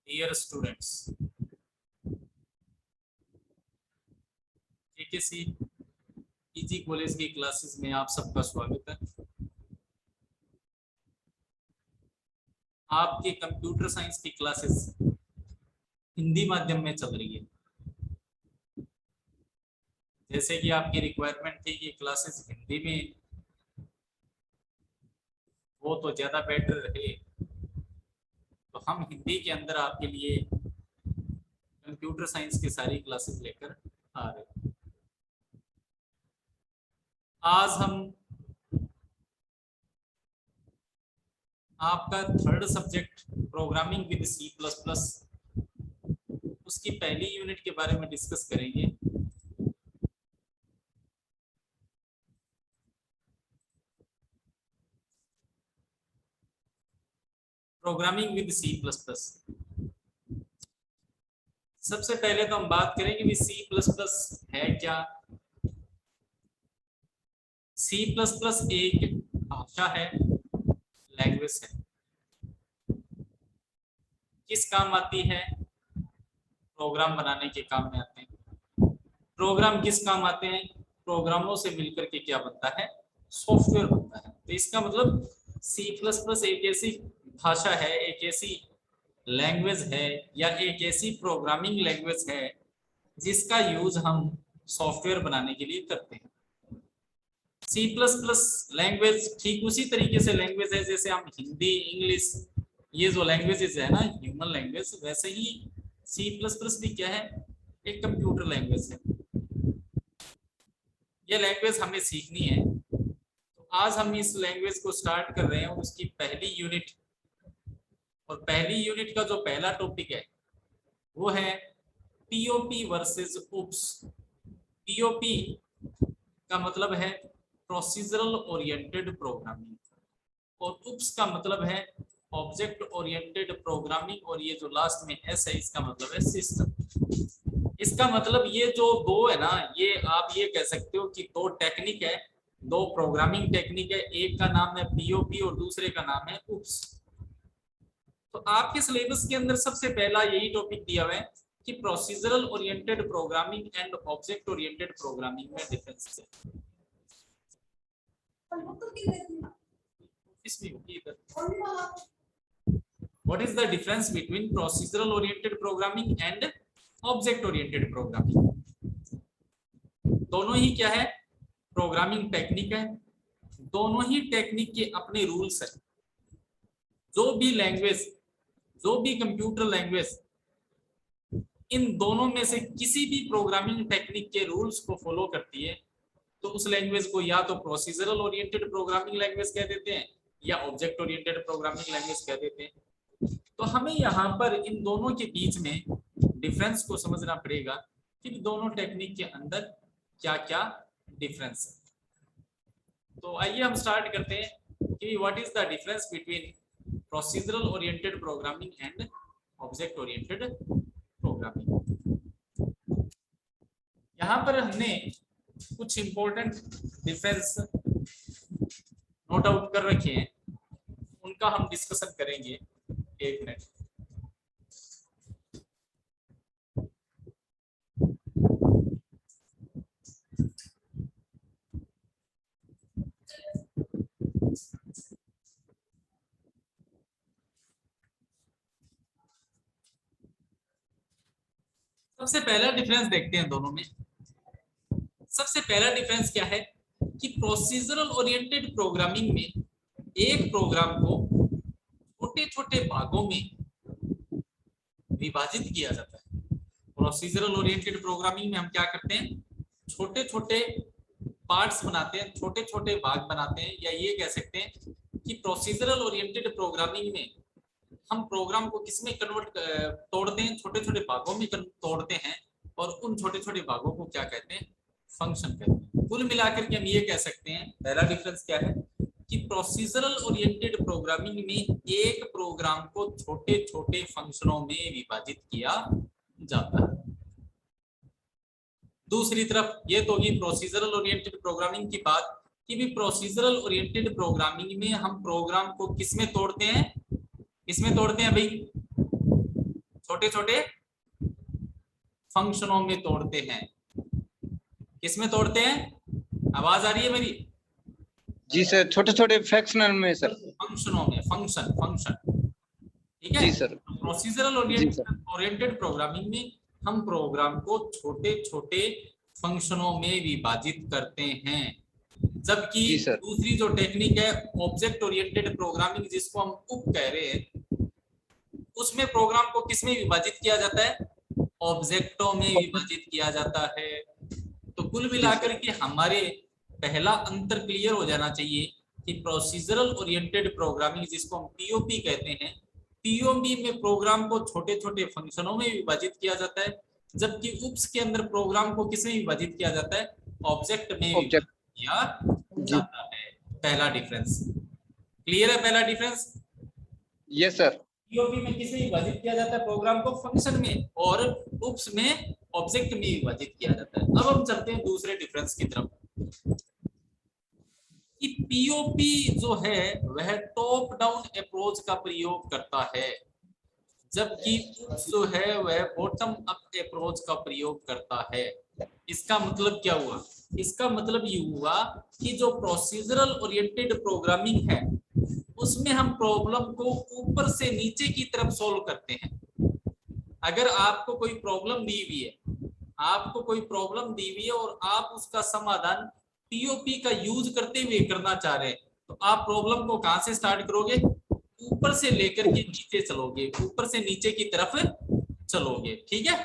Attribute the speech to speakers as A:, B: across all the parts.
A: Dear students, KKC PG college की classes में आप सबका स्वागत है। आपके कंप्यूटर साइंस की क्लासेस हिंदी माध्यम में चल रही है। जैसे कि आपकी रिक्वायरमेंट थी कि क्लासेस हिंदी में हो तो ज़्यादा बेटर रहे, तो हम हिंदी के अंदर आपके लिए कंप्यूटर साइंस की सारी क्लासेस लेकर आ रहे हैं। आज हम आपका third subject programming with C plus plus उसकी पहली यूनिट के बारे में डिस्कस करेंगे। Programming with C plus plus. सबसे पहले तो हम बात करेंगे कि सी प्लस प्लस है क्या। सी प्लस प्लस एक भाषा है, लैंग्वेज है। किस काम आती है? प्रोग्राम बनाने के काम में आते हैं। प्रोग्राम किस काम आते हैं? प्रोग्रामों से मिलकर के क्या बनता है? सॉफ्टवेयर बनता है। तो इसका मतलब सी प्लस प्लस एक ऐसी भाषा है, एक ऐसी लैंग्वेज है या एक ऐसी प्रोग्रामिंग लैंग्वेज है जिसका यूज हम सॉफ्टवेयर बनाने के लिए करते हैं। सी प्लस प्लस लैंग्वेज ठीक उसी तरीके से लैंग्वेज है जैसे हम हिंदी, इंग्लिश, ये जो लैंग्वेजेस है ना, ह्यूमन लैंग्वेज, वैसे ही सी प्लस प्लस भी क्या है? एक कंप्यूटर लैंग्वेज है। ये लैंग्वेज हमें सीखनी है, तो आज हम इस लैंग्वेज को स्टार्ट कर रहे हैं। उसकी पहली यूनिट, और पहली यूनिट का जो पहला टॉपिक है वो है पीओपी वर्सेस उप्स। पीओपी का मतलब है प्रोसीजरल ओरिएंटेड प्रोग्रामिंग, और उप्स का मतलब है ऑब्जेक्ट ओरिएंटेड प्रोग्रामिंग, और ये जो लास्ट में एस है इसका मतलब है सिस्टम। इसका मतलब ये जो दो है ना, ये आप ये कह सकते हो कि दो टेक्निक है, दो प्रोग्रामिंग टेक्निक है। एक का नाम है पीओपी और दूसरे का नाम है उप्स। तो आपके सिलेबस के अंदर सबसे पहला यही टॉपिक दिया हुआ है कि procedural oriented programming and object oriented programming में डिफरेंस है। इसमें होगी इधर। What is the difference between procedural oriented programming and object oriented programming? दोनों ही क्या है? प्रोग्रामिंग टेक्निक है। दोनों ही टेक्निक के अपने रूल्स है। जो भी लैंग्वेज, जो भी कंप्यूटर लैंग्वेज इन दोनों में से किसी भी प्रोग्रामिंग टेक्निक के रूल्स को फॉलो करती है, तो उस लैंग्वेज को या तो प्रोसीजरल ओरिएंटेड प्रोग्रामिंग लैंग्वेज कह देते हैं या ऑब्जेक्ट ओरिएंटेड प्रोग्रामिंग लैंग्वेज कह देते हैं। तो हमें यहाँ पर इन दोनों के बीच में डिफरेंस को समझना पड़ेगा कि दोनों टेक्निक के अंदर क्या क्या डिफरेंस है। तो आइए हम स्टार्ट करते हैं कि what is the difference between procedural oriented programming and object oriented programming. यहाँ पर हमने कुछ इंपॉर्टेंट डिफरेंस नोट आउट कर रखे हैं, उनका हम डिस्कशन करेंगे। एक मिनट। सबसे पहला डिफरेंस देखते हैं दोनों में। सबसे पहला डिफरेंस क्या है कि प्रोसीजरल ओरिएंटेड प्रोग्रामिंग में एक प्रोग्राम को छोटे छोटे भागों में विभाजित किया जाता है। प्रोसीजरल ओरिएंटेड प्रोग्रामिंग में हम क्या करते हैं? छोटे छोटे पार्ट्स बनाते हैं, छोटे छोटे भाग बनाते हैं, या ये कह सकते हैं कि प्रोसीजरल ओरिएंटेड प्रोग्रामिंग में हम प्रोग्राम को किसमें कन्वर्ट तोड़ते हैं? छोटे छोटे भागों में तोड़ते हैं, और उन छोटे छोटे भागों को क्या कहते हैं? फंक्शन कहते हैं। कुल मिलाकर के हम ये कह सकते हैं, पहला डिफरेंस क्या है कि प्रोसीजरल ओरिएंटेड प्रोग्रामिंग में एक प्रोग्राम को छोटे छोटे फंक्शनों में विभाजित किया जाता है। दूसरी तरफ ये तो होगी प्रोसीजरल ओरिएंटेड प्रोग्रामिंग की बात कि भी प्रोसीजरल ओरिएंटेड प्रोग्रामिंग में हम प्रोग्राम को किसमें तोड़ते हैं? इसमें तोड़ते हैं भाई, छोटे छोटे फंक्शनों में तोड़ते हैं। किसमें तोड़ते हैं? आवाज आ रही है मेरी?
B: जी सर, छोटे छोटे फ्रैक्शनल में सर।
A: फंक्शनों में, फंक्शन फंक्शन, ठीक है।
B: जी सर।
A: प्रोसीजरल
B: जी सर।
A: ओरिएंटेड प्रोग्रामिंग में हम प्रोग्राम को छोटे छोटे फंक्शनों में विभाजित करते हैं, जबकि
B: जी सर।
A: दूसरी जो टेक्निक है ऑब्जेक्ट ओरिएंटेड प्रोग्रामिंग, जिसको हम उप कह रहे हैं, उसमें प्रोग्राम को किस में विभाजित किया जाता है? ऑब्जेक्टों में विभाजित किया जाता है। तो कुल मिलाकर के हमारे पहला अंतर क्लियर हो जाना चाहिए कि प्रोसीजरल ओरिएंटेड प्रोग्रामिंग, जिसको हम पीओपी कहते हैं, पीओपी में प्रोग्राम को छोटे छोटे फंक्शनों में विभाजित किया जाता है, जबकि उप्स के अंदर प्रोग्राम को किसमें विभाजित किया जाता है? ऑब्जेक्ट में विभाजित किया जाता है। पहला डिफरेंस क्लियर है? पहला डिफरेंस
B: यस सर।
A: पीओपी में किसे विभाजित किया जाता है? प्रोग्राम को फंक्शन में, और उप्स में ऑब्जेक्ट में विभाजित किया जाता है। अब हम चलते हैं दूसरे डिफरेंस की तरफ कि पीओपी जो है वह टॉप डाउन अप्रोच का प्रयोग करता है, जबकि उप्स जो है वह बॉटम अप अप्रोच का प्रयोग करता है। इसका मतलब क्या हुआ? इसका मतलब ये हुआ कि जो प्रोसीजरल ओरिएंटेड प्रोग्रामिंग है उसमें हम प्रॉब्लम को ऊपर से नीचे की तरफ सॉल्व करते हैं। अगर आपको कोई प्रॉब्लम दी हुई है, आपको कोई प्रॉब्लम दी हुई है और आप उसका समाधान पीओपी का यूज करते हुए करना चाह रहे हैं, तो आप प्रॉब्लम को कहां से स्टार्ट करोगे? ऊपर से लेकर के नीचे चलोगे, ऊपर से नीचे की तरफ चलोगे, ठीक है।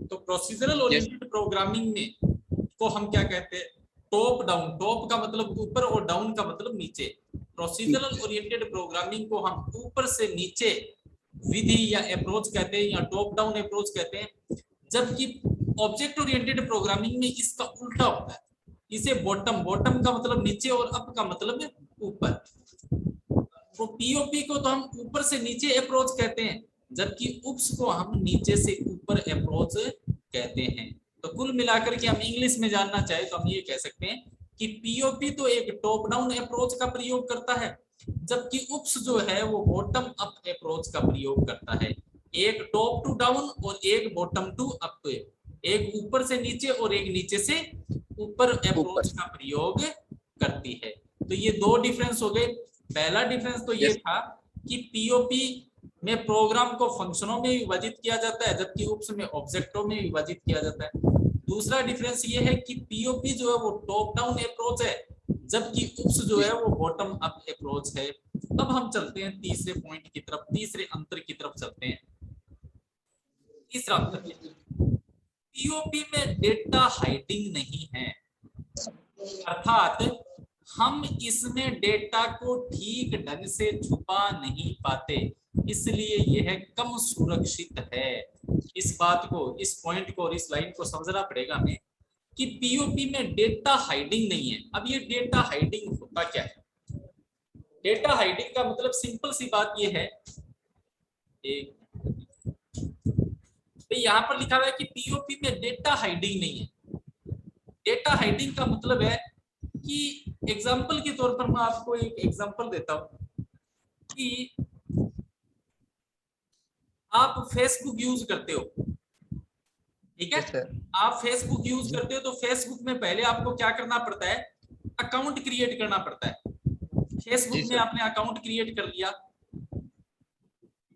A: तो प्रोसीजरल ओरिएंटेड प्रोग्रामिंग में को हम क्या कहते हैं? Top down. टॉप का मतलब ऊपर और डाउन का मतलब नीचे। प्रोसीजरल ओरिएंटेड प्रोग्रामिंग को हम ऊपर से नीचे विधि या अप्रोच कहते हैं, या टॉप डाउन अप्रोच कहते हैं, जबकि ऑब्जेक्ट ओरिएंटेड प्रोग्रामिंग में इसका उल्टा होता है। इसे बॉटम, बॉटम का मतलब नीचे और अप का मतलब ऊपर। तो पीओपी को तो हम ऊपर से नीचे अप्रोच कहते हैं, जबकि उप्स को हम नीचे से ऊपर अप्रोच कहते हैं। तो कुल मिलाकर के हम इंग्लिश में जानना चाहे तो हम ये कह सकते हैं कि पीओपी तो एक टॉप डाउन अप्रोच का प्रयोग करता है, जबकि उप्स जो है वो बॉटम अप अप्रोच का प्रयोग करता है। एक टॉप टू डाउन और एक बॉटम टू अप, एक ऊपर से नीचे और एक नीचे से ऊपर अप्रोच का प्रयोग करती है। तो ये दो डिफरेंस हो गए। पहला डिफरेंस तो ये था कि पीओपी में प्रोग्राम को फंक्शनों में विभाजित किया जाता है, जबकि उप्स में ऑब्जेक्टों में विभाजित किया जाता है। दूसरा डिफरेंस ये है कि पीओपी जो है वो टॉप डाउन अप्रोच है, जबकि उप्स जो है वो बॉटम अप अप्रोच है। अब हम चलते हैं तीसरे पॉइंट की तरफ, तीसरे अंतर की तरफ चलते हैं। तीसरा अंतर, पीओपी में डेटा हाइडिंग नहीं है, अर्थात हम इसमें डेटा को ठीक ढंग से छुपा नहीं पाते, इसलिए यह कम सुरक्षित है। इस बात को, इस पॉइंट को और इस लाइन को समझना पड़ेगा हमें कि पीओपी में डेटा हाइडिंग नहीं है। अब ये डेटा हाइडिंग होता क्या है? डेटा हाइडिंग का मतलब सिंपल सी बात ये है, एक यहां पर लिखा हुआ है कि पीओपी में डेटा हाइडिंग नहीं है। डेटा हाइडिंग का मतलब है कि एग्जांपल के तौर पर मैं आपको एक एग्जांपल देता हूं कि आप फेसबुक यूज करते हो, ठीक है। आप फेसबुक यूज करते हो तो फेसबुक में पहले आपको क्या करना पड़ता है? अकाउंट क्रिएट करना पड़ता है। फेसबुक में आपने अकाउंट क्रिएट कर लिया।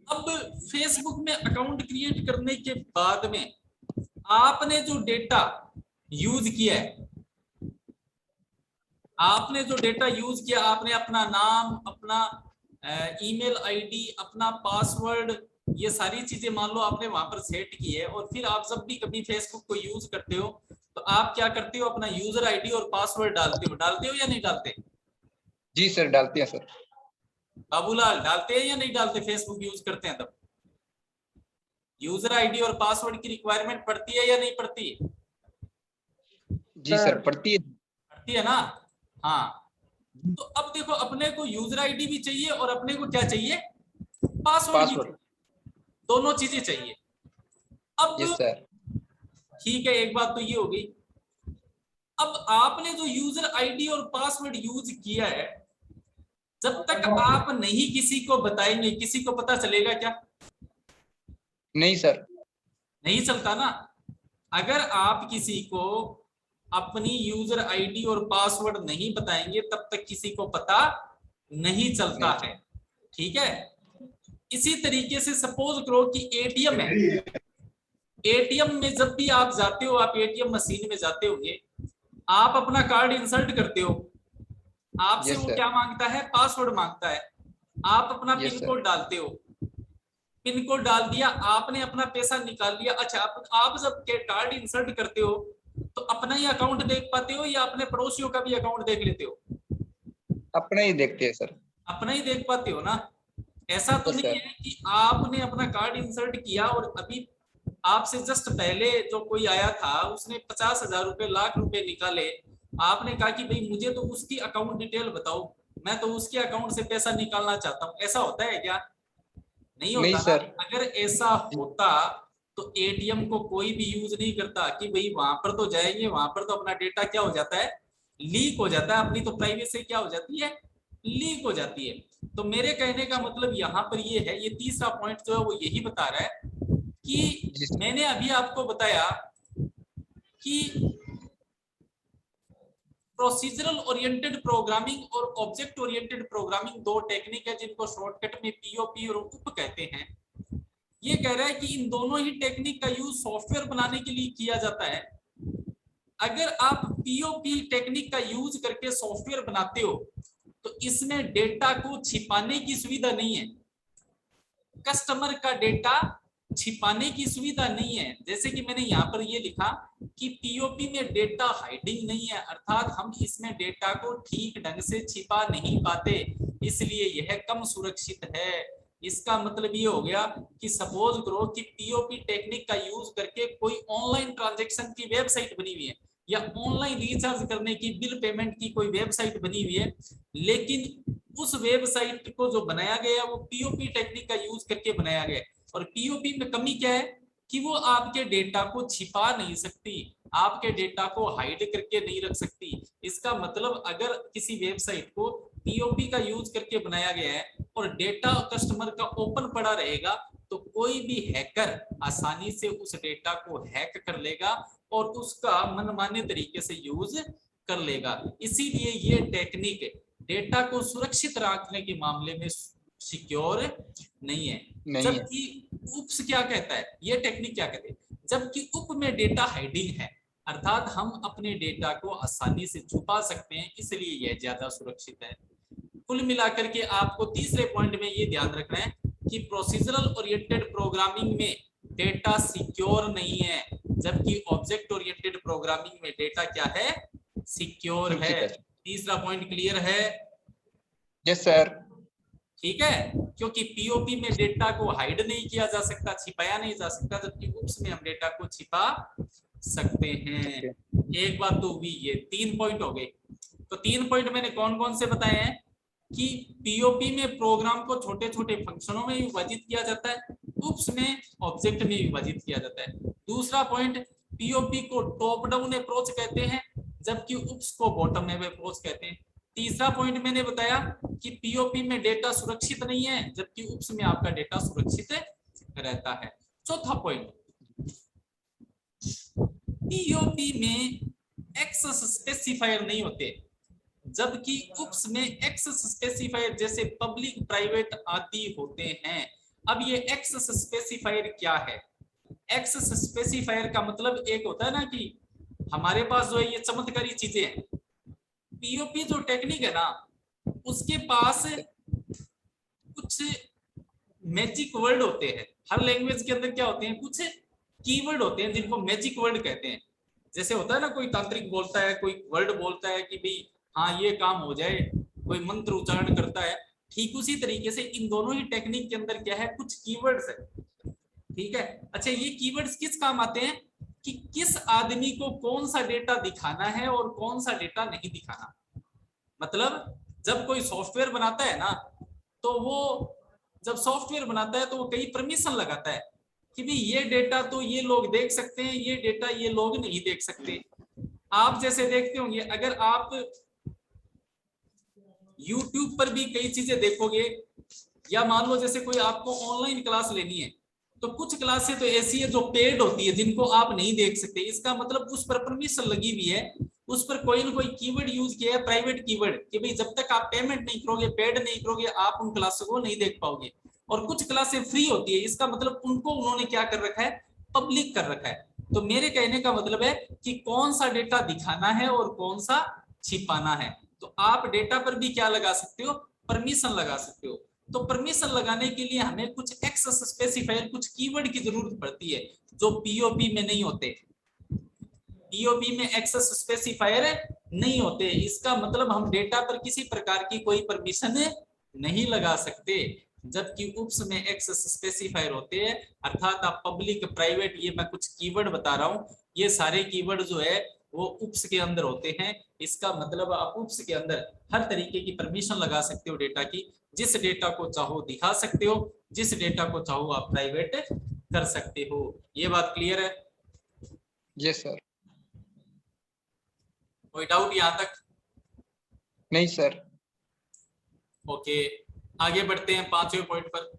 A: अब फेसबुक में अकाउंट क्रिएट करने के बाद में आपने जो डेटा यूज किया है, आपने जो डेटा यूज किया, आपने अपना नाम, अपना ईमेल आईडी, अपना पासवर्ड, ये सारी चीजें मान लो आपने वहां पर सेट की है, और फिर आप जब भी कभी फेसबुक को यूज करते हो तो आप क्या करते हो? अपना यूजर आईडी और पासवर्ड डालते हो या नहीं डालते?
B: जी सर, डालते हैं सर।
A: बाबूलाल, डालते हैं या नहीं डालते? फेसबुक यूज करते हैं तब यूजर आईडी और पासवर्ड की रिक्वायरमेंट पड़ती है या नहीं पड़ती?
B: जी सर, पड़ती
A: है ना। हाँ, तो अब देखो, अपने को यूजर आईडी भी चाहिए और अपने को क्या चाहिए? पासवर्ड भी चाहिए। दोनों चीजें चाहिए। अब ठीक है, एक बात तो ये हो गई। अब आपने जो यूजर आईडी और पासवर्ड यूज किया है, जब तक आप नहीं किसी को बताएंगे, किसी को पता चलेगा क्या?
B: नहीं सर।
A: नहीं चलता ना। अगर आप किसी को अपनी यूजर आईडी और पासवर्ड नहीं बताएंगे तब तक किसी को पता नहीं चलता
B: नहीं।
A: है। ठीक है। इसी तरीके से सपोज करो कि एटीएम है। एटीएम में जब भी आप जाते हो, आप एटीएम मशीन में जाते होंगे, आप अपना कार्ड इंसर्ट करते हो, आपसे
B: यस
A: वो
B: सर।
A: क्या मांगता है? पासवर्ड मांगता है। आप अपना
B: यस
A: पिन
B: सर।
A: कोड डालते हो, पिन कोड डाल दिया, आपने अपना पैसा निकाल लिया। अच्छा, आप जब कार्ड इंसर्ट करते हो तो अपना ही अकाउंट देख पाते हो या अपने पड़ोसियों का भी अकाउंट देख लेते हो?
B: अपना ही देखते हैं सर।
A: अपना ही देख पाते हो ना। ऐसा तो
B: यस
A: नहीं
B: सर।
A: है कि आपने अपना कार्ड इंसर्ट किया और अभी आपसे जस्ट पहले जो कोई आया था उसने 50,000 रुपए, लाख रुपए निकाले, आपने कहा कि भाई मुझे तो उसकी अकाउंट डिटेल बताओ, मैं तो उसके अकाउंट से पैसा निकालना चाहता हूँ। ऐसा होता है क्या? नहीं
B: नहीं
A: होता ना।
B: सर।
A: अगर ऐसा होता तो एटीएम को कोई भी यूज नहीं करता कि भाई वहां पर तो जाएंगे, वहां पर तो अपना डेटा क्या हो जाता है? लीक हो जाता है। अपनी तो प्राइवेसी क्या हो जाती है? लीक हो जाती है। तो मेरे कहने का मतलब यहाँ पर ये है, ये तीसरा पॉइंट जो है वो यही बता रहा है कि
B: जी सर।
A: मैंने अभी आपको बताया कि प्रोसीजरल ओरिएंटेड प्रोग्रामिंग और ऑब्जेक्ट ओरिएंटेड प्रोग्रामिंग दो टेक्निक है जिनको शॉर्टकट में पीओपी और उप कहते हैं। ये कह रहा है कि इन दोनों ही टेक्निक का यूज सॉफ्टवेयर बनाने के लिए किया जाता है। अगर आप पीओपी टेक्निक का यूज करके सॉफ्टवेयर बनाते हो तो इसमें डेटा को छिपाने की सुविधा नहीं है। कस्टमर का डेटा छिपाने की सुविधा नहीं है। जैसे कि मैंने यहाँ पर ये लिखा कि पीओपी में डेटा हाइडिंग नहीं है, अर्थात हम इसमें डेटा को ठीक ढंग से छिपा नहीं पाते, इसलिए यह कम सुरक्षित है। इसका मतलब ये हो गया कि सपोज करो कि पीओपी टेक्निक का यूज करके कोई ऑनलाइन ट्रांजैक्शन की वेबसाइट बनी हुई है या ऑनलाइन रिचार्ज करने की, बिल पेमेंट की कोई वेबसाइट बनी हुई है, लेकिन उस वेबसाइट को जो बनाया गया वो पीओपी टेक्निक का यूज करके बनाया गया। और पीओपी में कमी क्या है कि वो आपके डेटा को छिपा नहीं सकती, आपके डेटा को हाइड करके नहीं रख सकती। इसका मतलब अगर किसी वेबसाइट को पीओपी का यूज करके बनाया गया है और डेटा कस्टमर का ओपन पड़ा रहेगा तो कोई भी हैकर आसानी से उस डेटा को हैक कर लेगा और उसका मनमाने तरीके से यूज कर लेगा। इसीलिए ये टेक्निक डेटा को सुरक्षित रखने के मामले में सिक्योर नहीं है।
B: नहीं है।
A: जबकि उप्स क्या कहता है, ये टेक्निक क्या कहते हैं, जबकि उप में डेटा हाइडिंग है, अर्थात हम अपने डेटा को आसानी से छुपा सकते हैं, इसलिए यह ज्यादा सुरक्षित है। कुल मिलाकर के आपको तीसरे पॉइंट में ये ध्यान रखना है कि प्रोसीजरल ओरिएंटेड प्रोग्रामिंग में डेटा सिक्योर नहीं है, जबकि ऑब्जेक्ट ओरिएंटेड प्रोग्रामिंग में डेटा क्या है? सिक्योर है।
B: सुरक्षित है।
A: तीसरा पॉइंट क्लियर है?
B: Yes sir.
A: ठीक है। क्योंकि पीओपी में डेटा को हाइड नहीं किया जा सकता, छिपाया नहीं जा सकता, जबकि उप्स में हम डेटा को छिपा सकते हैं। एक बात तो हुई, ये 3 पॉइंट हो गए। तो 3 पॉइंट मैंने कौन कौन से बताए हैं कि पीओपी में प्रोग्राम को छोटे छोटे फंक्शनों में विभाजित किया जाता है, उप्स में ऑब्जेक्ट में विभाजित किया जाता है। दूसरा पॉइंट, पीओपी को टॉप डाउन अप्रोच कहते हैं जबकि उप्स को बॉटम अप अप्रोच कहते हैं। तीसरा पॉइंट मैंने बताया कि पीओपी में डेटा सुरक्षित नहीं है जबकि उप्स में आपका डेटा सुरक्षित रहता है। चौथा पॉइंट, पीओपी में एक्सेस स्पेसिफायर नहीं होते जबकि उप्स में एक्सेस स्पेसिफायर जैसे पब्लिक, प्राइवेट आदि होते हैं। अब ये एक्सेस स्पेसिफायर क्या है? एक्सेस स्पेसिफायर का मतलब एक होता है ना कि हमारे पास जो है ये चमत्कारी चीजें हैं। पीओपी जो टेक्निक है ना उसके पास कुछ मैजिक वर्ड होते हैं। हर लैंग्वेज के अंदर क्या होते हैं? कुछ कीवर्ड होते हैं जिनको मैजिक वर्ड कहते हैं। जैसे होता है ना, कोई तांत्रिक बोलता है, कोई वर्ड बोलता है कि भाई हाँ ये काम हो जाए, कोई मंत्र उच्चारण करता है, ठीक उसी तरीके से इन दोनों ही टेक्निक के अंदर क्या है? कुछ कीवर्ड्स है। ठीक है। अच्छा, ये कीवर्ड्स किस काम आते हैं कि किस आदमी को कौन सा डेटा दिखाना है और कौन सा डेटा नहीं दिखाना। मतलब जब कोई सॉफ्टवेयर बनाता है ना तो वो जब सॉफ्टवेयर बनाता है तो वो कई परमिशन लगाता है कि भाई ये डेटा तो ये लोग देख सकते हैं, ये डेटा ये लोग नहीं देख सकते। आप जैसे देखते होंगे, अगर आप YouTube पर भी कई चीजें देखोगे या मान लो जैसे कोई आपको ऑनलाइन क्लास लेनी है तो कुछ क्लासें तो ऐसी है जो पेड होती है, जिनको आप नहीं देख सकते। इसका मतलब उस पर परमिशन लगी हुई है, उस पर कोई ना कोई कीवर्ड यूज किया है, प्राइवेट कीवर्ड, कि भाई जब तक आप पेमेंट नहीं करोगे, पेड नहीं करोगे, आप उन क्लासों को नहीं देख पाओगे। और कुछ क्लासें फ्री होती है, इसका मतलब उनको उन्होंने क्या कर रखा है, पब्लिक कर रखा है। तो मेरे कहने का मतलब है कि कौन सा डेटा दिखाना है और कौन सा छिपाना है। तो आप डेटा पर भी क्या लगा सकते हो, परमिशन लगा सकते हो। तो परमिशन लगाने के लिए हमें कुछ एक्सेस स्पेसिफायर, कुछ कीवर्ड की जरूरत पड़ती है, जो पीओपी में नहीं होते। पीओपी में एक्सेस स्पेसिफायर नहीं होते, इसका मतलब हम डेटा पर किसी प्रकार की कोई परमिशन नहीं लगा सकते। जबकि उप्स में एक्सेस स्पेसिफायर होते हैं, अर्थात आप पब्लिक प्राइवेट, ये मैं कुछ कीवर्ड बता रहा हूं, ये सारे कीवर्ड जो है वो उप्स के अंदर होते हैं। इसका मतलब आप उप्स के अंदर हर तरीके की परमिशन लगा सकते हो डेटा की। जिस डेटा को चाहो दिखा सकते हो, जिस डेटा को चाहो आप प्राइवेट कर सकते हो। ये बात क्लियर है?
B: Yes sir.
A: कोई डाउट यहां तक?
B: नहीं सर।
A: ओके, आगे बढ़ते हैं 5वें पॉइंट पर।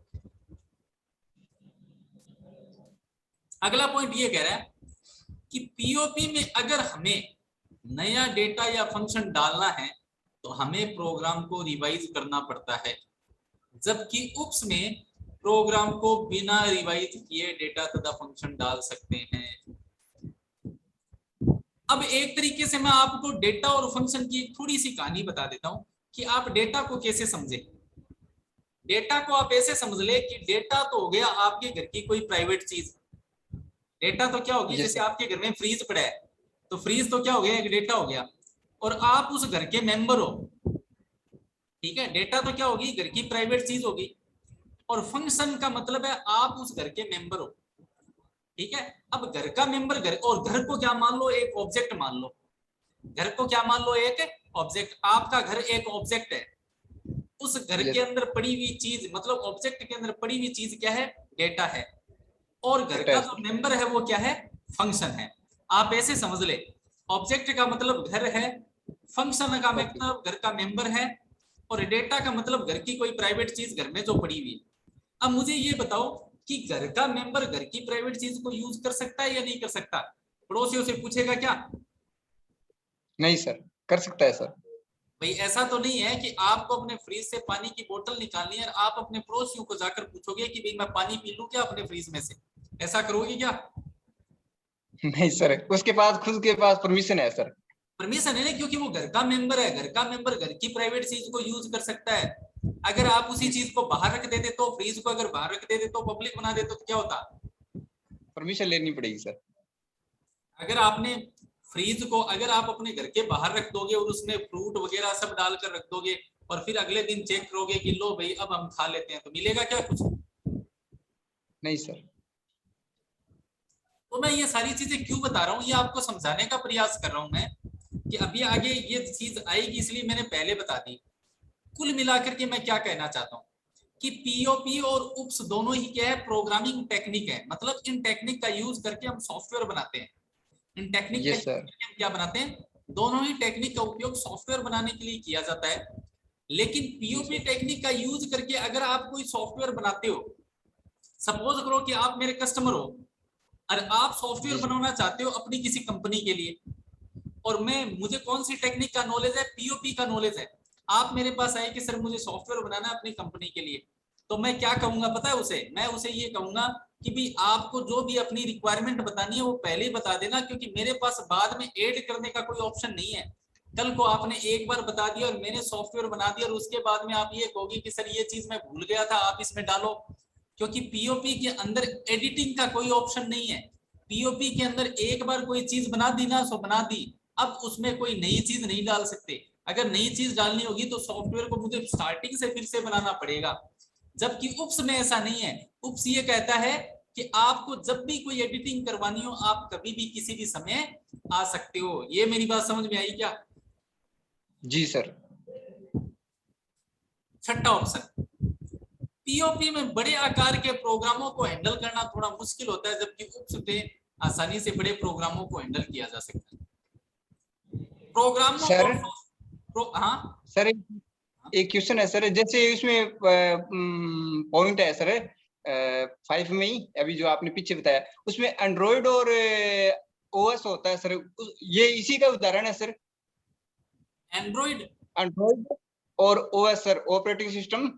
A: अगला पॉइंट ये कह रहा है कि पीओपी में अगर हमें नया डेटा या फंक्शन डालना है तो हमें प्रोग्राम को रिवाइज करना पड़ता है, जबकि उप्स में प्रोग्राम को बिना रिवाइज किए डेटा तथा फंक्शन डाल सकते हैं। अब एक तरीके से मैं आपको डेटा और फंक्शन की एक थोड़ी सी कहानी बता देता हूं कि आप डेटा को कैसे समझे। डेटा को आप ऐसे समझ ले कि डेटा तो हो गया आपके घर की कोई प्राइवेट चीज। डेटा तो क्या होगी,
B: यस
A: जैसे
B: सर।
A: आपके घर में फ्रीज पड़ा है, तो फ्रीज तो क्या हो गया, एक डेटा हो गया। और आप उस घर के मेंबर हो, ठीक है, डेटा तो क्या होगी, घर की प्राइवेट चीज होगी। और फंक्शन का मतलब है आप उस घर के मेंबर हो, ठीक है। अब घर का मेंबर, घर, और घर को क्या मान लो, एक ऑब्जेक्ट मान लो। घर को क्या मान लो, एक ऑब्जेक्ट। आपका घर एक ऑब्जेक्ट है, उस घर के
B: यस
A: अंदर पड़ी हुई चीज, मतलब ऑब्जेक्ट के अंदर पड़ी हुई चीज क्या है, डेटा है। और घर
B: डेटा
A: का
B: है
A: जो
B: सर।
A: मेंबर है वो क्या है, फंक्शन है। आप ऐसे समझ ले, ऑब्जेक्ट का मतलब घर है, फंक्शन का
B: ओके।
A: मतलब घर का मेंबर है, और डेटा का मतलब घर की कोई प्राइवेट चीज घर में जो पड़ी हुई है। अब मुझे ये बताओ कि घर का मेंबर घर की प्राइवेट चीज को यूज कर सकता है या नहीं कर सकता? पड़ोसियों से पूछेगा क्या?
B: नहीं सर, कर सकता है सर।
A: भाई ऐसा तो नहीं है कि आपको अपने फ्रिज से पानी की बोतल निकालनी है और आप अपने पड़ोसियों को जाकर पूछोगे कि भाई मैं पानी पी लूं क्या अपने फ्रिज में से? ऐसा करोगे क्या?
B: नहीं सर, उसके पास खुद के पास परमिशन है सर।
A: परमिशन है ना, क्योंकि वो घर का मेंबर है। घर का मेंबर घर की प्राइवेट चीज को यूज कर सकता है। अगर आप उसी चीज को बाहर रख देते, तो फ्रिज को अगर बाहर रख देते, तो पब्लिक बना देते, तो क्या होता?
B: परमिशन लेनी पड़ेगी सर।
A: अगर आपने फ्रीज को, अगर आप अपने घर के बाहर रख दोगे और उसमें फ्रूट वगैरह सब डालकर रख दोगे, और फिर अगले दिन चेक करोगे कि लो भाई अब हम खा लेते हैं, तो मिलेगा क्या कुछ?
B: नहीं सर।
A: तो मैं ये सारी चीजें क्यों बता रहा हूँ, ये आपको समझाने का प्रयास कर रहा हूं मैं, कि अभी आगे ये चीज आएगी, इसलिए मैंने पहले बता दी। कुल मिलाकर के मैं क्या कहना चाहता हूँ कि पीओपी और उप्स दोनों ही क्या है, प्रोग्रामिंग टेक्निक है। मतलब इन टेक्निक का यूज करके हम सॉफ्टवेयर बनाते हैं। इन टेक्निक का
B: यस
A: यूज
B: सर।
A: करके हम क्या बनाते हैं, दोनों ही टेक्निक का उपयोग सॉफ्टवेयर बनाने के लिए किया जाता है। लेकिन
B: जी
A: पीओपी
B: सर।
A: टेक्निक का यूज करके अगर आप कोई सॉफ्टवेयर बनाते हो, सपोज करो कि आप मेरे कस्टमर हो और आप सॉफ्टवेयर
B: जी सर।
A: बनाना चाहते हो अपनी किसी कंपनी के लिए, और मुझे कौन सी टेक्निक का नॉलेज है, पीओपी का नॉलेज है। आप मेरे पास आए कि सर मुझे सॉफ्टवेयर बनाना है अपनी कंपनी के लिए, तो मैं क्या कहूंगा पता है उसे, मैं उसे ये कहूंगा कि भी आपको जो भी अपनी रिक्वायरमेंट बतानी है वो पहले ही बता देना, क्योंकि मेरे पास बाद में ऐड करने का कोई ऑप्शन नहीं है। कल को आपने एक बार बता दिया और मैंने सॉफ्टवेयर बना दिया, और उसके बाद में आप ये कहोगे कि सर ये चीज मैं भूल गया था, आप इसमें डालो। क्योंकि पीओपी के अंदर एडिटिंग का कोई ऑप्शन नहीं है। पीओपी के अंदर एक बार कोई चीज बना दी ना, सो बना दी, अब उसमें कोई नई चीज नहीं डाल सकते। अगर नई चीज डालनी होगी तो सॉफ्टवेयर को मुझे स्टार्टिंग से फिर से बनाना पड़ेगा। जबकि उप्स में ऐसा नहीं है। उप्स ये कहता है कि आपको जब भी कोई एडिटिंग करवानी हो, आप कभी भी किसी भी समय आ सकते हो। ये मेरी बात समझ में आई क्या?
B: जी सर।
A: छठा ऑप्शन, पीओपी में बड़े आकार के प्रोग्रामों को हैंडल करना थोड़ा मुश्किल होता है, जबकि उप्स में आसानी से बड़े प्रोग्रामों को हैंडल किया जा सकता है। प्रोग्रामों
B: सर।
A: और हाँ
B: सर एक क्वेश्चन है सर, जैसे इसमें पॉइंट है सर 5 में ही अभी जो आपने पीछे बताया, उसमें एंड्रॉइड और ओएस होता है सर, ये इसी का उदाहरण है सर।
A: एंड्रॉइड
B: और ओएस सर, ऑपरेटिंग सिस्टम।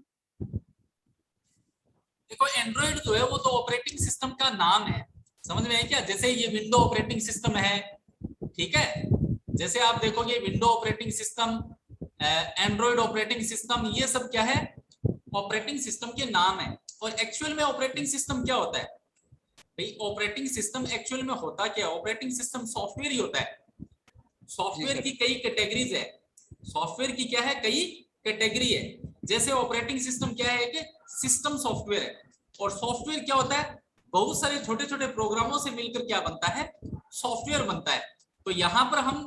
A: देखो एंड्रॉइड जो है वो तो ऑपरेटिंग सिस्टम का नाम है, समझ में आया क्या? जैसे ये विंडो ऑपरेटिंग सिस्टम है, ठीक है, जैसे आप देखोगे window operating system, Android operating system, ये सब क्या है? ऑपरेटिंग सिस्टम के नाम है। और एक्चुअल में ऑपरेटिंग सिस्टम क्या होता है भाई? ऑपरेटिंग सिस्टम एक्चुअल में होता क्या? ऑपरेटिंग सिस्टम सॉफ्टवेयर ही होता है। सॉफ्टवेयर की कई कैटेगरीज है, सॉफ्टवेयर की क्या है? कई कैटेगरी है। जैसे ऑपरेटिंग सिस्टम क्या है? एक सिस्टम सॉफ्टवेयर है। और सॉफ्टवेयर क्या होता है? बहुत सारे छोटे छोटे प्रोग्रामों से मिलकर क्या बनता है? सॉफ्टवेयर बनता है। तो यहाँ पर हम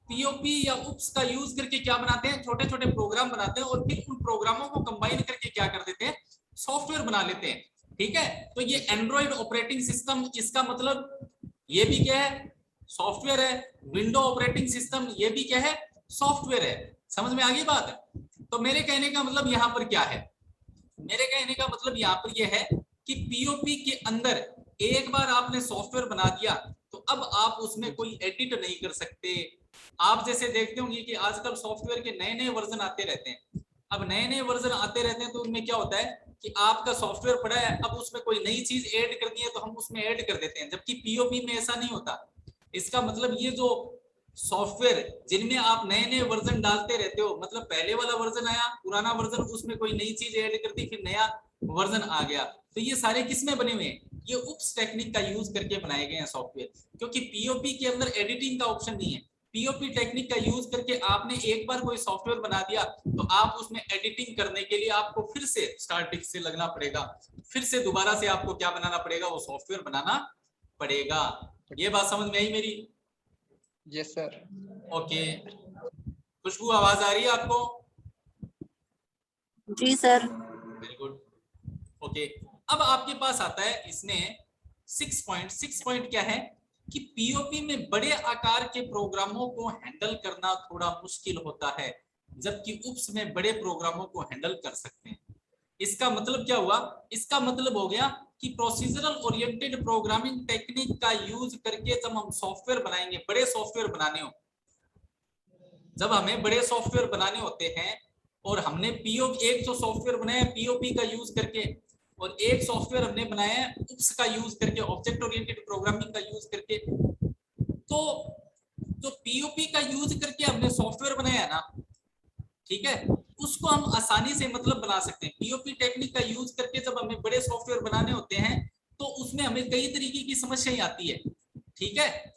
A: पीओपी या उप्स का यूज करके क्या बनाते हैं? छोटे छोटे प्रोग्राम बनाते हैं और फिर उन प्रोग्रामों को कंबाइन करके क्या कर देते हैं? सॉफ्टवेयर बना लेते हैं, ठीक है। तो ये एंड्रॉइड ऑपरेटिंग सिस्टम, इसका मतलब ये भी क्या है? सॉफ्टवेयर है। विंडो ऑपरेटिंग सिस्टम ये भी क्या है? सॉफ्टवेयर है। समझ में आ गई बात? तो मेरे कहने का मतलब यहाँ पर क्या है? मेरे कहने का मतलब यहाँ पर यह है कि पीओपी के अंदर एक बार आपने सॉफ्टवेयर बना दिया तो अब आप उसमें कोई एडिट नहीं कर सकते। आप जैसे देखते होंगे कि आजकल सॉफ्टवेयर के नए नए वर्जन आते रहते हैं। अब नए नए वर्जन आते रहते हैं तो उनमें क्या होता है कि आपका सॉफ्टवेयर पड़ा है, अब उसमें कोई नई चीज ऐड करनी है तो हम उसमें ऐड कर देते हैं, जबकि पीओपी में ऐसा नहीं होता। इसका मतलब ये जो सॉफ्टवेयर जिनमें आप नए नए वर्जन डालते रहते हो, मतलब पहले वाला वर्जन आया, पुराना वर्जन, उसमें कोई नई चीज ऐड कर दी, फिर नया वर्जन आ गया, तो ये सारे किसमें बने हुए हैं? ये उप्स टेक्निक का यूज करके बनाए गए हैं सॉफ्टवेयर। क्योंकि पीओपी के अंदर एडिटिंग का ऑप्शन नहीं है। पीओपी टेक्निक का यूज करके आपने एक बार कोई सॉफ्टवेयर बना दिया तो आप उसमें एडिटिंग करने के लिए आपको फिर से स्टार्टिंग से लगना पड़ेगा, फिर से दोबारा से आपको क्या बनाना पड़ेगा? वो सॉफ्टवेयर बनाना पड़ेगा। ये बात समझ में आई मेरी?
B: Yes sir.
A: ओके, खुशबू आवाज आ रही है आपको?
C: जी सर।
A: Very good. ओके, अब आपके पास आता है इसमें 6 पॉइंट क्या है कि पीओपी में बड़े आकार के प्रोग्रामों को हैंडल करना थोड़ा मुश्किल होता है, जबकि उप्स में बड़े प्रोग्रामों को हैंडल कर सकते हैं। इसका मतलब क्या हुआ? इसका मतलब हो गया कि प्रोसीजरल ओरिएंटेड प्रोग्रामिंग टेक्निक का यूज करके जब हम सॉफ्टवेयर बनाएंगे, बड़े सॉफ्टवेयर बनाने हो, जब हमें बड़े सॉफ्टवेयर बनाने होते हैं और हमने एक तो सॉफ्टवेयर बनाया पीओपी का यूज करके और एक सॉफ्टवेयर हमने बनाया है उप्स का यूज करके, ऑब्जेक्ट ओरिएंटेड प्रोग्रामिंग का यूज करके, तो जो पीओपी का यूज करके हमने सॉफ्टवेयर बनाया ना, ठीक है, उसको हम आसानी से मतलब बना सकते हैं। पीओपी टेक्निक का यूज करके जब हमें बड़े सॉफ्टवेयर बनाने होते हैं तो उसमें हमें कई तरीके की समस्याएं आती है, ठीक है,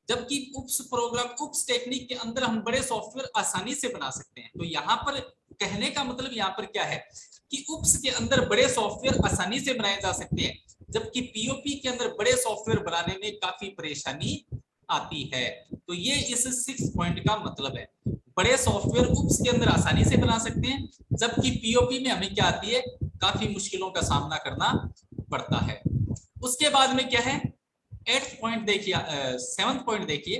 A: जबकि उप्स टेक्निक के अंदर हम बड़े सॉफ्टवेयर आसानी से बना सकते हैं। तो यहाँ पर कहने का मतलब यहाँ पर क्या है कि उप्स के अंदर बड़े सॉफ्टवेयर आसानी से बनाए जा सकते हैं, जबकि पीओपी के अंदर बड़े सॉफ्टवेयर बनाने में काफी परेशानी आती है। तो ये इस 6 पॉइंट का मतलब है। बड़े सॉफ्टवेयर उप्स के अंदर आसानी से बना सकते हैं, जबकि पीओपी में हमें क्या आती है? काफी मुश्किलों का सामना करना पड़ता है। उसके बाद में क्या है? 8th पॉइंट देखिए, 7th पॉइंट देखिए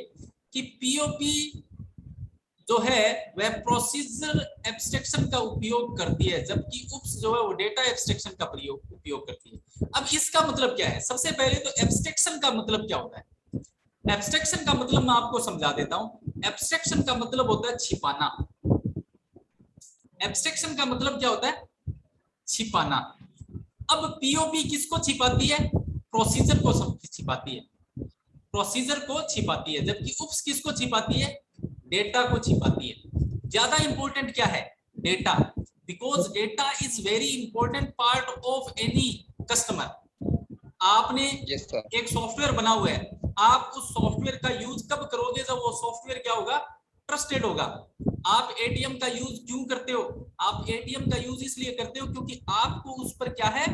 A: कि पीओपी जो है वह प्रोसीजर एब्स्ट्रैक्शन का उपयोग करती है, जबकि उप्स जो है वो डेटा एब्स्ट्रैक्शन का उपयोग करती है। अब इसका मतलब क्या है? सबसे पहले तो एब्स्ट्रैक्शन का मतलब क्या होता है? एब्स्ट्रैक्शन का मतलब मैं आपको समझा देता हूं। एब्स्ट्रैक्शन का मतलब होता है छिपाना। एब्स्ट्रैक्शन का मतलब क्या होता है? छिपाना। अब पीओपी किसको छिपाती है? प्रोसीजर को छिपाती है, प्रोसीजर को छिपाती है, जबकि उप्स किसको छिपाती है? डेटा को छिपाती है। ज्यादा इंपॉर्टेंट क्या है? Data, because data is very important part of any customer. आपने एक सॉफ्टवेयर बना हुआ है, आप उस सॉफ्टवेयर का यूज कब करोगे? जब वो सॉफ्टवेयर क्या होगा? ट्रस्टेड होगा। आप एटीएम का यूज क्यों करते हो? आप एटीएम का यूज इसलिए करते हो क्योंकि आपको उस पर क्या है?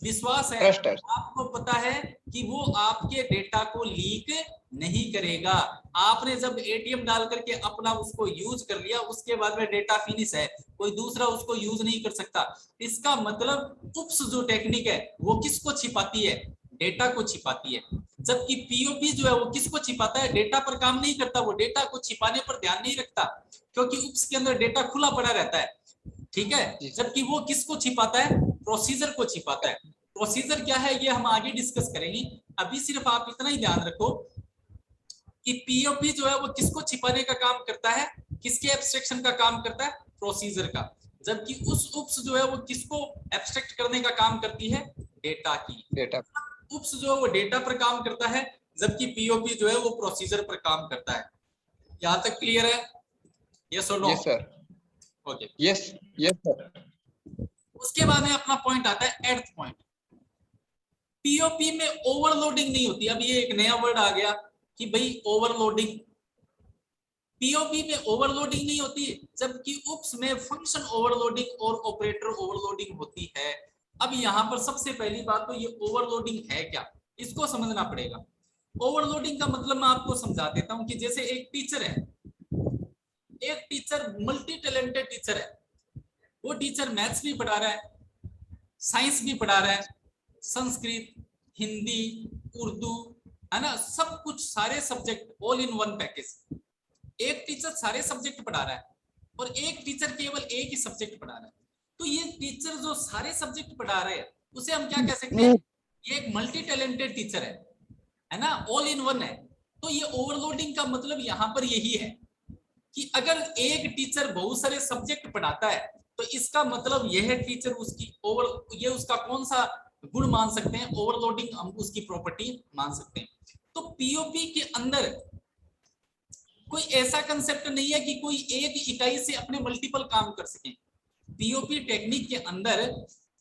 A: विश्वास है। आपको पता है कि वो आपके डेटा को लीक नहीं करेगा। आपने जब एटीएम डाल करके अपना उसको यूज कर लिया, उसके बाद में डेटा फिनिश है, कोई दूसरा उसको यूज नहीं कर सकता। इसका मतलब उप्स जो टेक्निक है वो किसको छिपाती है? डेटा को छिपाती है। जबकि पीओपी जो है वो किसको छिपाता है? डेटा पर काम नहीं करता, वो डेटा को छिपाने पर ध्यान नहीं रखता, क्योंकि उप्स के अंदर डेटा खुला पड़ा रहता है, ठीक है। जबकि वो किसको छिपाता है? प्रोसीजर को छिपाता है। प्रोसीजर क्या है ये हम आगे डिस्कस करेंगे। अभी सिर्फ आप इतना ही ध्यान रखो कि पीओपी जो है वो किसको छिपाने का काम करता है, किसके एब्स्ट्रैक्शन का काम करता है, प्रोसीजर का। जबकि उस उप्स जो है वो किसको एब्स्ट्रैक्ट करने का काम करती है, डेटा की।
B: डेटा।
A: उप्स जो है वो डेटा पर काम करता है, जबकि पीओपी जो है वो प्रोसीजर पर काम करता है। यहां तक क्लियर है? यस और no?
B: Yes sir.
A: Okay.
B: Yes yes sir.
A: उसके बाद में अपना पॉइंट आता है एट्थ पॉइंट। पीओपी में ओवरलोडिंग नहीं होती। अब ये एक नया वर्ड आ गया कि भाई ओवरलोडिंग। पीओपी में ओवरलोडिंग नहीं होती, जबकि उप्स में फंक्शन ओवरलोडिंग और ऑपरेटर ओवरलोडिंग होती है। अब यहां पर सबसे पहली बात तो ये ओवरलोडिंग है क्या, इसको समझना पड़ेगा। ओवरलोडिंग का मतलब मैं आपको समझा देता हूं कि जैसे एक टीचर है, एक टीचर मल्टी टैलेंटेड टीचर है। वो टीचर मैथ्स भी पढ़ा रहा है, साइंस भी पढ़ा रहा है, संस्कृत, हिंदी, उर्दू, है ना, सब कुछ सारे subject all in one package. एक टीचर सारे सब्जेक्ट पढ़ा रहा है और एक टीचर केवल एक ही सब्जेक्ट पढ़ा रहा है। तो ये टीचर जो सारे सब्जेक्ट पढ़ा रहे हैं उसे हम क्या कह सकते हैं, ये एक मल्टी टैलेंटेड टीचर है ना, ऑल इन वन है। तो ये ओवरलोडिंग का मतलब यहां पर यही है कि अगर एक टीचर बहुत सारे सब्जेक्ट पढ़ाता है तो इसका मतलब यह टीचर उसकी ये उसका कौन सा गुण मान सकते हैं, ओवरलोडिंग हम उसकी प्रॉपर्टी मान सकते हैं। तो पीओपी के अंदर कोई ऐसा कंसेप्ट नहीं है कि कोई एक इकाई से अपने मल्टीपल काम कर सके। पीओपी टेक्निक के अंदर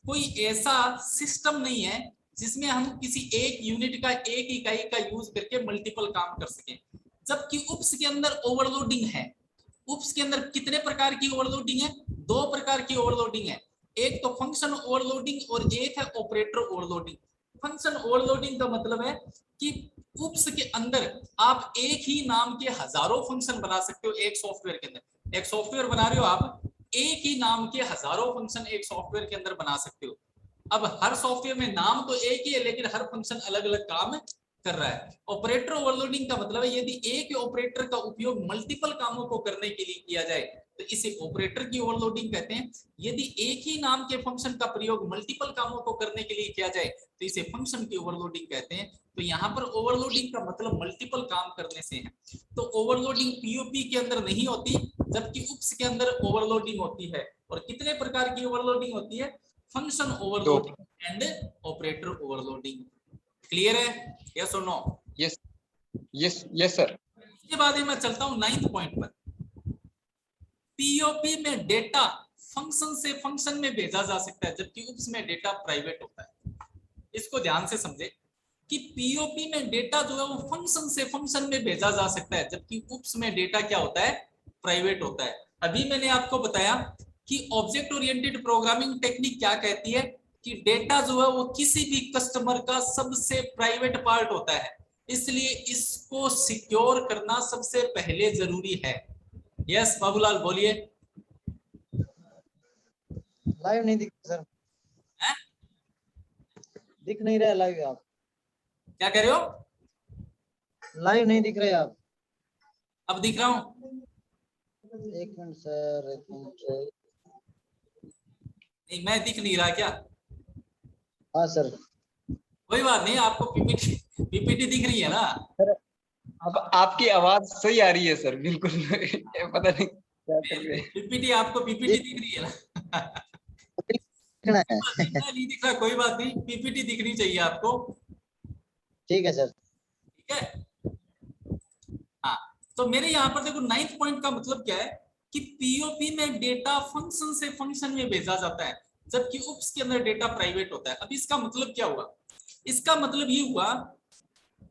A: कोई ऐसा सिस्टम नहीं है जिसमें हम किसी एक यूनिट का, एक इकाई का यूज करके मल्टीपल काम कर सकें। जबकि उप्स के अंदर ओवरलोडिंग है। उप्स के अंदर कितने प्रकार की ओवरलोडिंग है, दो प्रकार की ओवरलोडिंग है। एक तो फंक्शन ओवरलोडिंग और एक है ऑपरेटर ओवरलोडिंग। फंक्शन ओवरलोडिंग का मतलब है कि उप्स के अंदर आप एक ही नाम के हजारों फंक्शन बना सकते हो। एक सॉफ्टवेयर के अंदर, एक सॉफ्टवेयर बना रहे हो आप, एक ही नाम के हजारों फंक्शन एक सॉफ्टवेयर के अंदर बना सकते हो। अब हर सॉफ्टवेयर में नाम तो एक ही है लेकिन हर फंक्शन अलग अलग काम कर रहा है। ऑपरेटर ओवरलोडिंग का मतलब है यदि एक ऑपरेटर का उपयोग मल्टीपल कामों को करने के लिए किया जाए तो इसे ऑपरेटर की ओवरलोडिंग कहते हैं। यदि एक ही नाम के फंक्शन का प्रयोग मल्टीपल कामों को करने के लिए किया जाए तो इसे फंक्शन की ओवरलोडिंग कहते हैं। तो यहाँ पर ओवरलोडिंग का मतलब मल्टीपल काम करने से है। तो ओवरलोडिंग पीओपी के अंदर नहीं होती, जबकि उप्स के अंदर ओवरलोडिंग होती है। और कितने प्रकार की ओवरलोडिंग होती है, function overloading and operator overloading. Clear है, यस और no?
B: Yes yes yes sir.
A: इसके बाद मैं चलता हूं 9th पॉइंट पर। पीओपी में डेटा फंक्शन से फंक्शन में भेजा जा सकता है, जबकि उप्स में डेटा प्राइवेट होता है। इसको ध्यान से समझे कि पीओपी में डेटा जो है वो फंक्शन से फंक्शन में भेजा जा सकता है, जबकि उप्स में डेटा क्या होता है, प्राइवेट होता है। अभी मैंने आपको बताया कि ऑब्जेक्ट ओरिएंटेड प्रोग्रामिंग टेक्निक क्या कहती है कि डेटा जो है वो किसी भी कस्टमर का सबसे प्राइवेट पार्ट होता है, इसलिए इसको सिक्योर करना सबसे पहले जरूरी है। यस बाबूलाल बोलिए।
C: लाइव नहीं दिख सर,
A: है?
C: दिख नहीं रहा लाइव। आप
A: क्या कह रहे हो?
C: लाइव नहीं दिख रहे आप।
A: अब दिख रहा हूं?
C: एक मिनट सर, एक मिनट।
A: नहीं मैं दिख नहीं रहा क्या?
C: हाँ सर।
B: कोई बात नहीं, आपको पीपीटी दिख रही है ना?
C: सर
B: अब आपकी आवाज सही आ रही है सर, बिल्कुल। पता नहीं क्या कर रहे हैं।
A: पीपीटी आपको पीपीटी दिख रही है ना?
C: दिखना है।
A: नहीं दिख रहा कोई बात नहीं, पीपीटी दिखनी चाहिए आपको।
C: ठीक है सर।
A: ठीक है, हाँ। तो मेरे यहाँ पर देखो 9th पॉइंट का मतलब क्या है कि पीओपी में डेटा फंक्शन से फंक्शन में भेजा जाता है, जबकि उप्स के अंदर डेटा प्राइवेट होता है। अब इसका मतलब क्या हुआ, इसका मतलब ये हुआ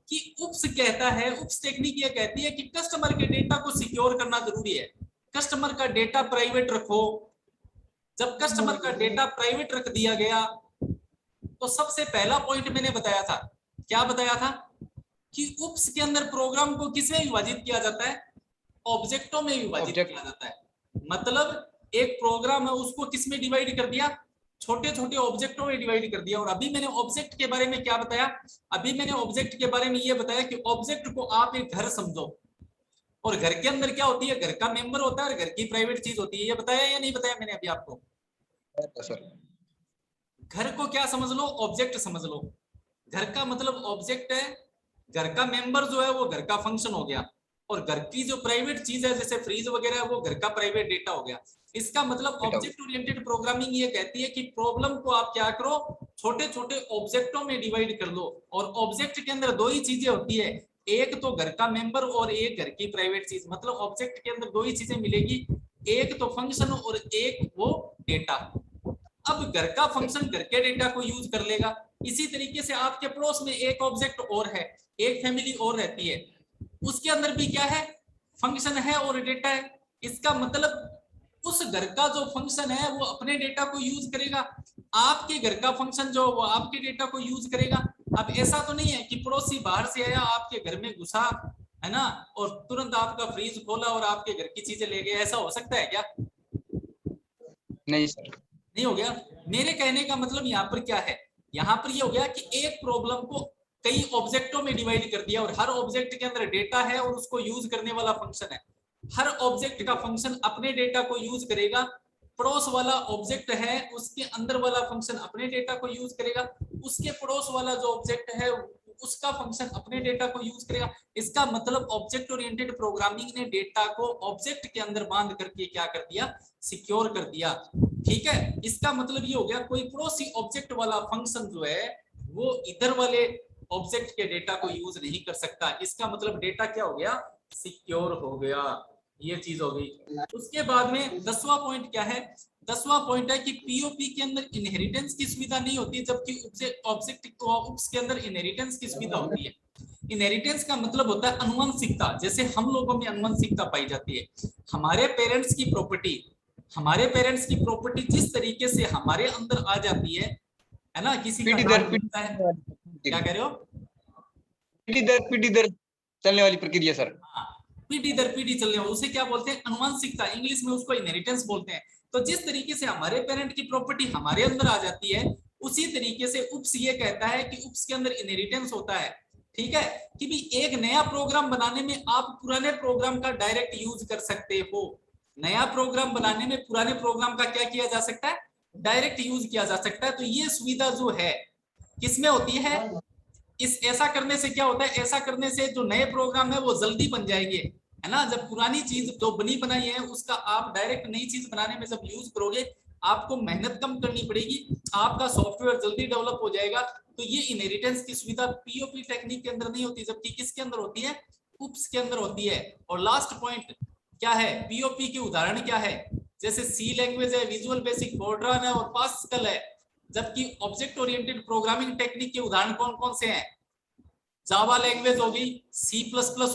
A: कि उप्स कहता है, उप्स टेक्निक ये कहती है कि कस्टमर के डेटा को सिक्योर करना जरूरी है, कस्टमर का डेटा प्राइवेट रखो। जब कस्टमर का डेटा प्राइवेट रख दिया गया तो सबसे पहला पॉइंट मैंने बताया था, क्या बताया था कि उप्स के अंदर प्रोग्राम को किसमें विभाजित किया जाता है, ऑब्जेक्टों में विभाजित किया जाता है। मतलब एक प्रोग्राम है उसको किसमें डिवाइड कर दिया, छोटे छोटे ऑब्जेक्टों में डिवाइड कर दिया। और अभी मैंने ऑब्जेक्ट के बारे में क्या बताया, अभी मैंने ऑब्जेक्ट के बारे में ये बताया कि ऑब्जेक्ट को आप एक घर समझो, और घर के अंदर क्या होती है, घर का मेंबर होता है और घर की प्राइवेट चीज होती है। ये बताया या नहीं बताया मैंने अभी आपको?
B: सर
A: घर को क्या समझ लो, ऑब्जेक्ट समझ लो। घर का मतलब ऑब्जेक्ट है, घर का मेंबर जो है वो घर का फंक्शन हो गया, और घर की जो प्राइवेट चीज है जैसे फ्रिज वगैरह वो घर का प्राइवेट डेटा हो गया। इसका मतलब ऑब्जेक्ट ओरिएंटेड प्रोग्रामिंग ये कहती है कि प्रॉब्लम को आप क्या करो, छोटे छोटे ऑब्जेक्टों में डिवाइड कर लो, और ऑब्जेक्ट के अंदर दो ही चीजें होती है, एक तो घर का मेंबर और एक घर की प्राइवेट चीज। मतलब ऑब्जेक्ट के अंदर दो ही चीजें मिलेगी, एक तो फंक्शन और एक वो डेटा। अब घर का फंक्शन घर के डेटा को यूज कर लेगा। इसी तरीके से आपके पड़ोस में एक ऑब्जेक्ट और है, एक फैमिली और रहती है, उसके अंदर भी क्या है, फंक्शन है और डेटा है। इसका मतलब उस घर का जो फंक्शन है वो अपने डेटा को यूज करेगा, आपके घर का फंक्शन जो वो आपके डेटा को यूज करेगा। अब ऐसा तो नहीं है कि पड़ोसी बाहर से आया आपके घर में घुसा है ना, और तुरंत आपका फ्रीज खोला और आपके घर की चीजें ले गए, ऐसा हो सकता है क्या?
B: नहीं सर।
A: नहीं हो गया। मेरे कहने का मतलब यहाँ पर क्या है, यहाँ पर ये हो गया कि एक प्रॉब्लम को कई ऑब्जेक्टों में डिवाइड कर दिया, और हर ऑब्जेक्ट के अंदर डेटा है और उसको यूज करने वाला फंक्शन है। हर ऑब्जेक्ट का फंक्शन अपने डेटा को यूज करेगा, पड़ोस वाला ऑब्जेक्ट है उसके अंदर वाला फंक्शन अपने डेटा को यूज करेगा, उसके पड़ोस वाला जो ऑब्जेक्ट है उसका फंक्शन अपने डेटा को यूज करेगा। इसका मतलब ऑब्जेक्ट ओरिएंटेड प्रोग्रामिंग ने डेटा को ऑब्जेक्ट के अंदर बांध करके क्या कर दिया, सिक्योर कर दिया। ठीक है, इसका मतलब ये हो गया कोई पड़ोसी ऑब्जेक्ट वाला फंक्शन जो है वो इधर वाले ऑब्जेक्ट के डेटा को यूज नहीं कर सकता। इसका मतलब डेटा क्या हो गया, सिक्योर हो गया। ये चीज हो गई। उसके बाद में 10वां पॉइंट क्या है, 10वां पॉइंट है कि पीओपी के अंदर इनहेरिटेंस की सुविधा नहीं होती, जबकि ऑब्जेक्ट ऑब्स के अंदर इनहेरिटेंस की सुविधा होती है। इनहेरिटेंस का मतलब होता है अनुवंशिकता। जैसे हम लोगों में अनुवंशिकता पाई जाती है, हमारे पेरेंट्स की प्रॉपर्टी, हमारे पेरेंट्स की प्रॉपर्टी जिस तरीके से हमारे अंदर आ जाती है ना, किसी का नाम होता है, क्या कह रहे हो,
B: पीढ़ी दर चलने वाली प्रक्रिया सर।
A: पीढ़ी दर पीढ़ी चलने वाली, उसे क्या बोलते हैं, अनुवंशिकता। इंग्लिश में उसको इनहेरिटेंस बोलते हैं। तो जिस तरीके से हमारे पेरेंट की प्रॉपर्टी हमारे अंदर आ जाती है, उसी तरीके से UPS ये कहता है कि UPS के अंदर इनहेरिटेंस होता है। ठीक है, कि भी एक नया प्रोग्राम बनाने में आप पुराने प्रोग्राम का डायरेक्ट यूज कर सकते हो। नया प्रोग्राम बनाने में पुराने प्रोग्राम का क्या किया जा सकता है, डायरेक्ट यूज किया जा सकता है। तो ये सुविधा जो है किसमें होती है, इस ऐसा करने से क्या होता है, ऐसा करने से जो नए प्रोग्राम है वो जल्दी बन जाएंगे, है ना। जब पुरानी चीज जो बनी बनाई है उसका आप डायरेक्ट नई चीज बनाने में जब यूज करोगे, आपको मेहनत कम करनी पड़ेगी, आपका सॉफ्टवेयर जल्दी डेवलप हो जाएगा। तो ये इनहेरिटेंस की सुविधा पीओपी टेक्निक के अंदर नहीं होती, जबकि किसके अंदर होती है, UPS के अंदर होती है। और लास्ट पॉइंट क्या है, पीओपी के उदाहरण क्या है, जैसे सी लैंग्वेज है, विजुअल बेसिक, फोर्ट्रान है और पास्कल है। जबकि ऑब्जेक्ट ओरिएंटेड प्रोग्रामिंग टेक्निक के उदाहरण कौन कौन से हैं, जावा लैंग्वेज हो गई, C++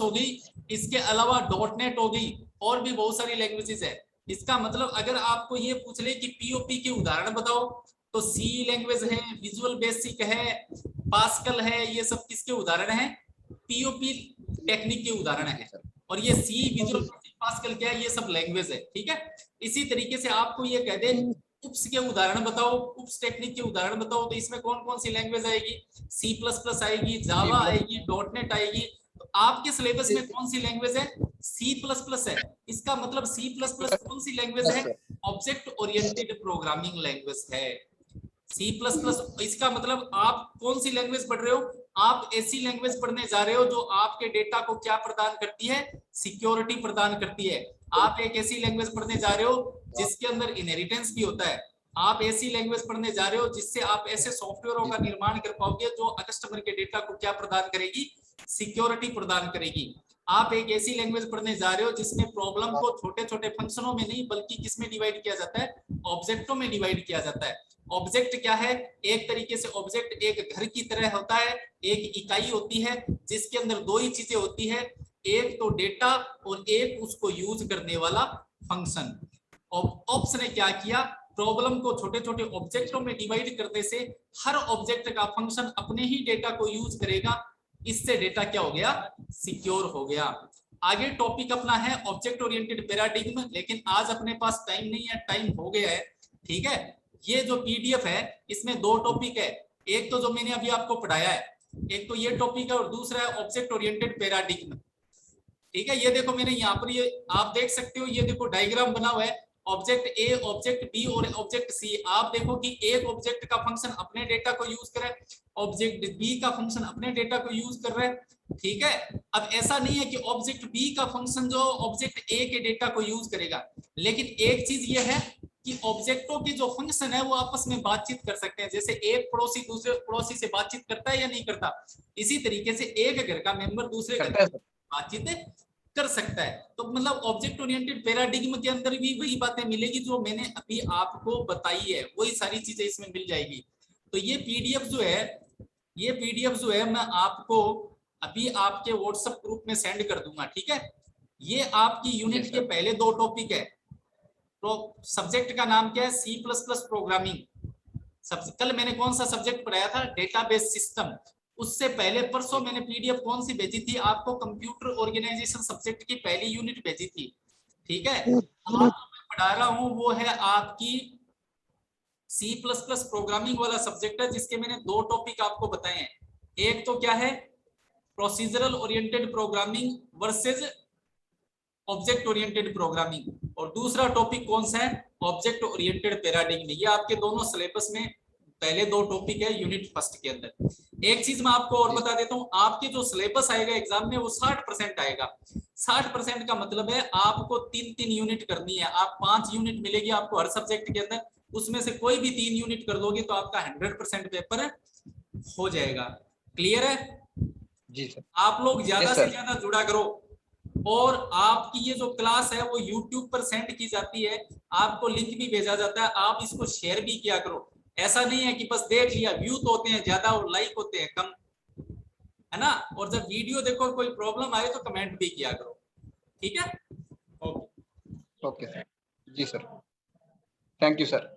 A: हो गई, इसके अलावा .NET हो गई, और भी बहुत सारी लैंग्वेजेस है। इसका मतलब अगर आपको ये पूछ ले कि पीओपी के उदाहरण बताओ, तो C लैंग्वेज है, विजुअल बेसिक है, पास्कल है, ये सब किसके उदाहरण हैं, पीओपी टेक्निक के उदाहरण है। और ये C, विजुअल बेसिक, पास्कल क्या है, ये सब लैंग्वेज है। ठीक है, इसी तरीके से आपको ये कह दे UPS के उदाहरण बताओ, UPS टेक्निक के उदाहरण बताओ, तो इसमें कौन कौन सी लैंग्वेज आएगी, C++ आएगी, जावा आएगी, .NET आएगी। तो आपके सिलेबस में कौन सी लैंग्वेज है, C++ है। इसका मतलब C++ कौन सी लैंग्वेज है, ऑब्जेक्ट ओरिएंटेड प्रोग्रामिंग लैंग्वेज है C++। इसका मतलब आप कौन सी लैंग्वेज पढ़ रहे हो, आप ऐसी लैंग्वेज पढ़ने जा रहे हो जो आपके डेटा को क्या प्रदान करती है, सिक्योरिटी प्रदान करती है। आप एक ऐसी लैंग्वेज पढ़ने जा रहे हो जिसके अंदर इनहेरिटेंस भी होता है। आप ऐसी लैंग्वेज पढ़ने जा रहे हो जिससे आप ऐसे सॉफ्टवेयरों का निर्माण कर पाओगे जो कस्टमर के डेटा को क्या प्रदान करेगी, सिक्योरिटी प्रदान करेगी। आप एक ऐसी लैंग्वेज पढ़ने जा रहे हो जिसमें प्रॉब्लम को छोटे छोटे फंक्शनों में नहीं बल्कि किसमें डिवाइड किया जाता है, ऑब्जेक्टों में डिवाइड किया जाता है। ऑब्जेक्ट क्या है, एक तरीके से ऑब्जेक्ट एक घर की तरह होता है, एक इकाई होती है जिसके अंदर दो ही चीजें होती है, एक तो डेटा और एक उसको यूज करने वाला फंक्शन। ऑप्स ने क्या किया, प्रॉब्लम को छोटे छोटे ऑब्जेक्टों में डिवाइड करने से हर ऑब्जेक्ट का फंक्शन अपने ही डेटा को यूज करेगा, इससे डेटा क्या हो गया, सिक्योर हो गया। आगे टॉपिक अपना है ऑब्जेक्ट ओरिएंटेड पैराडिग्म, लेकिन आज अपने पास टाइम नहीं है, टाइम हो गया है। ठीक है, ये जो PDF है इसमें दो टॉपिक है, एक तो जो मैंने अभी आपको पढ़ाया है, एक तो ये टॉपिक है और दूसरा है ऑब्जेक्ट ओरिएंटेड पैराडिग्म। ठीक है, ये देखो मैंने यहाँ पर ये आप देख सकते हो, ये देखो डायग्राम बना हुआ है। ऑब्जेक्ट ए, ऑब्जेक्ट बी और ऑब्जेक्ट सी। आप देखो कि एक ऑब्जेक्ट का फंक्शन अपने डेटा को यूज करे, ऑब्जेक्ट बी का फंक्शन अपने डेटा को यूज कर रहा है, ठीक है। अब ऐसा नहीं है कि ऑब्जेक्ट बी का फंक्शन जो ऑब्जेक्ट ए के डेटा को यूज करेगा, लेकिन एक चीज ये है कि ऑब्जेक्टों के जो फंक्शन है वो आपस में बातचीत कर सकते हैं। जैसे एक पड़ोसी दूसरे पड़ोसी से बातचीत करता है या नहीं करता, इसी तरीके से एक घर का मेंबर दूसरे घर से बातचीत कर सकता है। तो मतलब ऑब्जेक्ट ओरिएंटेड पैराडिग्म के अंदर भी वही बातें मिलेगी जो मैंने अभी आपको बताई है, वही सारी चीजें इसमें मिल जाएगी। तो ये पीडीएफ जो है मैं आपको अभी आपके व्हाट्सएप ग्रुप में सेंड कर दूंगा, ठीक है। ये आपकी यूनिट के पहले 2 टॉपिक है। तो सब्जेक्ट का नाम क्या है? C++ programming. कल मैंने कौन सा सब्जेक्ट पढ़ाया था? Database system. उससे पहले परसों मैंने पीडीएफ कौन सी भेजी थी आपको? कंप्यूटर ऑर्गेनाइजेशन सब्जेक्ट की पहली यूनिट भेजी थी, ठीक है। आज मैं पढ़ा रहा हूं वो है आपकी C++ प्रोग्रामिंग वाला सब्जेक्ट है, जिसके मैंने 2 टॉपिक आपको बताए हैं। एक तो क्या है? Procedural oriented programming versus object oriented programming, और दूसरा टॉपिक कौन सा है? Object oriented paradigm. ये आपके दोनों सिलेबस में पहले 2 टॉपिक है यूनिट फर्स्ट के अंदर। एक चीज मैं आपको और बता देता हूं, आपके जो सिलेबस आएगा एग्जाम में वो 60% आएगा। 60% का मतलब है आपको 3-3 यूनिट करनी है। आप 5 यूनिट मिलेगी आपको हर सब्जेक्ट के अंदर, उसमें से कोई भी 3 यूनिट कर दोगे तो आपका 100% पेपर हो जाएगा। क्लियर है
B: जी सर।
A: आप लोग ज्यादा से ज्यादा जुड़ा करो, और आपकी ये जो क्लास है वो YouTube पर सेंड की जाती है, आपको लिंक भी भेजा जाता है, आप इसको शेयर भी किया करो। ऐसा नहीं है कि बस देख लिया, व्यू तो होते हैं ज्यादा और लाइक होते हैं कम, है ना। और जब वीडियो देखो और कोई प्रॉब्लम आए तो कमेंट भी किया करो, ठीक है। Okay
B: okay sir. जी सर, थैंक यू सर।